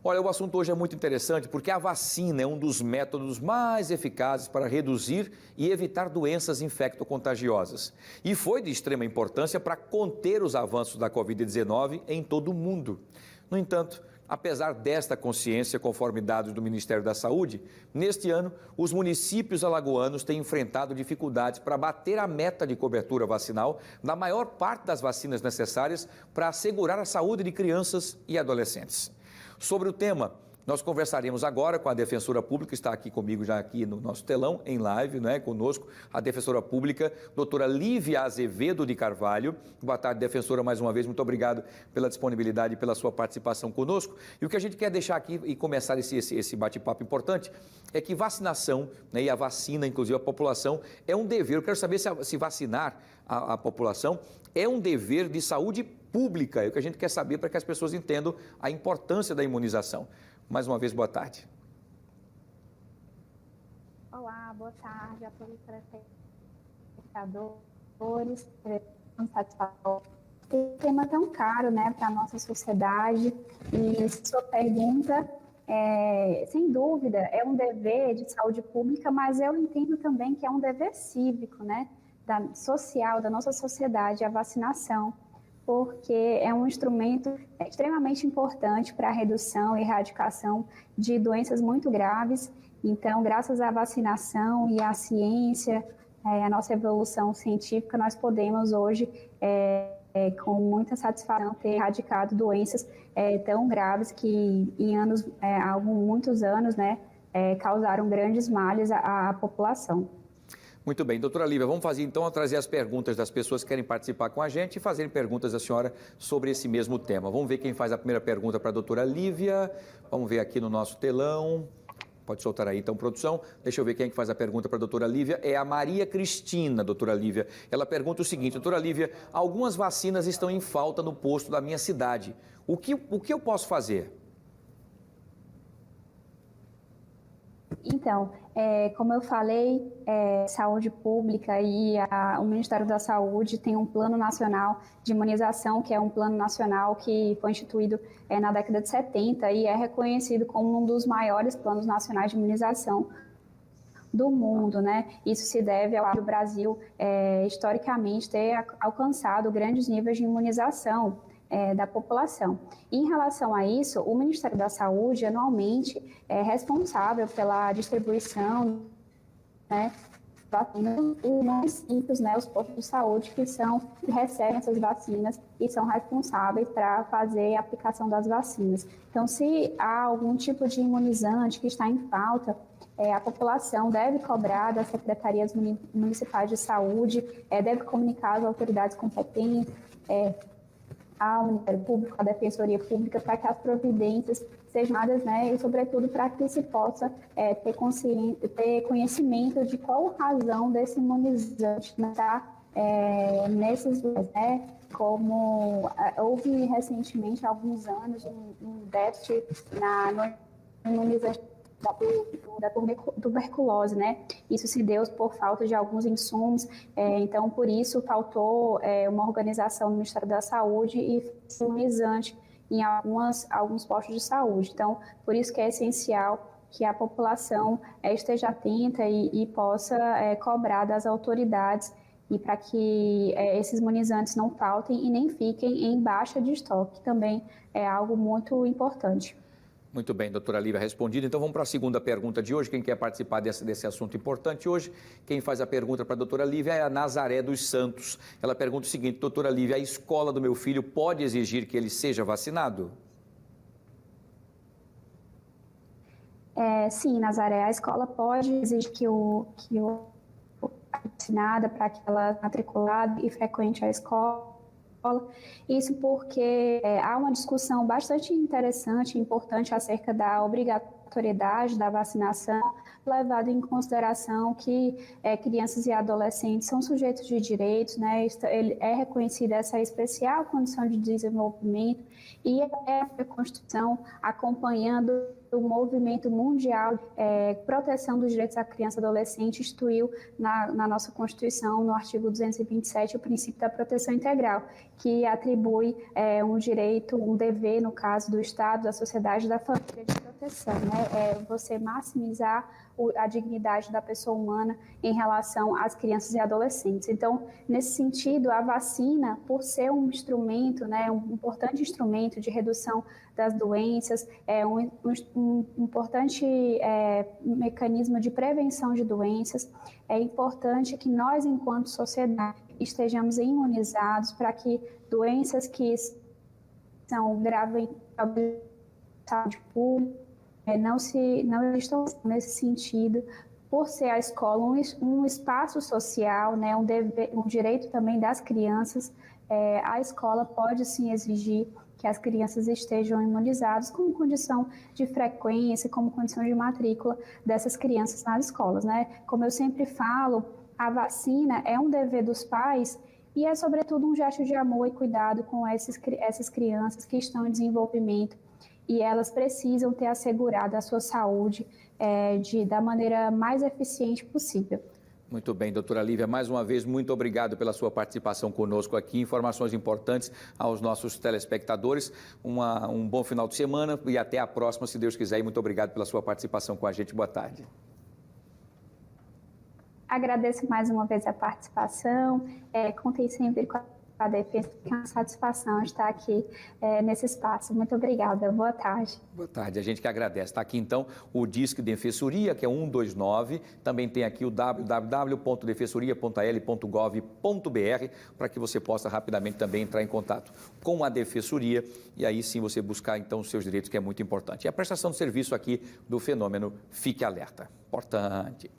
Olha, o assunto hoje é muito interessante porque a vacina é um dos métodos mais eficazes para reduzir e evitar doenças infecto-contagiosas. E foi de extrema importância para conter os avanços da Covid-19 em todo o mundo. No entanto, apesar desta consciência, conforme dados do Ministério da Saúde, neste ano, os municípios alagoanos têm enfrentado dificuldades para bater a meta de cobertura vacinal da maior parte das vacinas necessárias para assegurar a saúde de crianças e adolescentes. Sobre o tema, nós conversaremos agora com a defensora pública, está aqui comigo já aqui no nosso telão, em live, conosco, a defensora pública, doutora Lívia Azevedo de Carvalho. Boa tarde, defensora, mais uma vez, muito obrigado pela disponibilidade e pela sua participação conosco. E o que a gente quer deixar aqui e começar esse bate-papo importante é que vacinação, e a vacina, inclusive a população, é um dever. Eu quero saber se vacinar a população é um dever de saúde pública, é o que a gente quer saber para que as pessoas entendam a importância da imunização. Mais uma vez, boa tarde. Olá, boa tarde a todos os telespectadores. Satisfação. Esse tema tão caro, para a nossa sociedade. E sua pergunta, sem dúvida, é um dever de saúde pública, mas eu entendo também que é um dever cívico, social, da nossa sociedade, a vacinação, porque é um instrumento extremamente importante para a redução e erradicação de doenças muito graves. Então, graças à vacinação e à ciência, a nossa evolução científica, nós podemos hoje, com muita satisfação, ter erradicado doenças tão graves que em muitos anos, causaram grandes males à população. Muito bem, doutora Lívia, vamos fazer então trazer as perguntas das pessoas que querem participar com a gente e fazerem perguntas à senhora sobre esse mesmo tema. Vamos ver quem faz a primeira pergunta para a doutora Lívia. Vamos ver aqui no nosso telão. Pode soltar aí então, produção. Deixa eu ver quem é que faz a pergunta para a doutora Lívia. É a Maria Cristina, doutora Lívia. Ela pergunta o seguinte: doutora Lívia, algumas vacinas estão em falta no posto da minha cidade. O que eu posso fazer? Então, como eu falei, saúde pública e o Ministério da Saúde tem um plano nacional de imunização, que é um plano nacional que foi instituído na década de 70 e é reconhecido como um dos maiores planos nacionais de imunização do mundo, Isso se deve ao do Brasil, historicamente, ter alcançado grandes níveis de imunização da população. Em relação a isso, o Ministério da Saúde anualmente é responsável pela distribuição, vacinas e municípios, os postos de saúde que recebem essas vacinas e são responsáveis para fazer a aplicação das vacinas. Então, se há algum tipo de imunizante que está em falta, a população deve cobrar das secretarias municipais de saúde, deve comunicar às autoridades competentes, ao Ministério Público, à Defensoria Pública, para que as providências sejam dadas, e, sobretudo, para que se possa ter conhecimento de qual a razão desse imunizante está nesses lugares, como houve recentemente, há alguns anos, um déficit no imunizante da tuberculose, Isso se deu por falta de alguns insumos, então por isso faltou uma organização no Ministério da Saúde e imunizante em alguns postos de saúde. Então, por isso que é essencial que a população esteja atenta e possa cobrar das autoridades e para que esses imunizantes não faltem e nem fiquem em baixa de estoque, também é algo muito importante. Muito bem, doutora Lívia, respondido. Então vamos para a segunda pergunta de hoje. Quem quer participar desse assunto importante hoje, quem faz a pergunta para a doutora Lívia é a Nazaré dos Santos. Ela pergunta o seguinte: doutora Lívia, a escola do meu filho pode exigir que ele seja vacinado? Sim, Nazaré, a escola pode exigir que o vacinada para que ela matriculada e frequente a escola. Isso porque há uma discussão bastante interessante e importante acerca da obrigatoriedade obrigatoriedade da vacinação, levado em consideração que crianças e adolescentes são sujeitos de direitos, né? É reconhecida essa especial condição de desenvolvimento e a Constituição acompanhando o movimento mundial proteção dos direitos da criança e adolescente instituiu na nossa Constituição, no artigo 227, o princípio da proteção integral, que atribui um direito, um dever, no caso do Estado, da sociedade, da família de proteção, né? Você maximizar a dignidade da pessoa humana em relação às crianças e adolescentes. Então, nesse sentido, a vacina, por ser um instrumento, né, um importante instrumento de redução das doenças, um importante mecanismo de prevenção de doenças, é importante que nós, enquanto sociedade, estejamos imunizados para que doenças que são graves à saúde pública não estão nesse sentido, por ser a escola um espaço social, né, um direito também das crianças. A escola pode sim exigir que as crianças estejam imunizadas como condição de frequência, como condição de matrícula dessas crianças nas escolas, né? Como eu sempre falo, a vacina é um dever dos pais e é, sobretudo, um gesto de amor e cuidado com essas crianças que estão em desenvolvimento e elas precisam ter assegurado a sua saúde da maneira mais eficiente possível. Muito bem, doutora Lívia, mais uma vez, muito obrigado pela sua participação conosco aqui, informações importantes aos nossos telespectadores. Um bom final de semana e até a próxima, se Deus quiser, e muito obrigado pela sua participação com a gente. Boa tarde. Agradeço mais uma vez a participação, contem sempre com a defesa, que é uma satisfação estar aqui nesse espaço. Muito obrigada, boa tarde. Boa tarde, a gente que agradece. Está aqui então o Disque Defensoria, que é 129, também tem aqui o www.defensoria.al.gov.br, para que você possa rapidamente também entrar em contato com a Defensoria e aí sim você buscar então os seus direitos, que é muito importante. E a prestação de serviço aqui do Fenômeno Fique Alerta. Importante.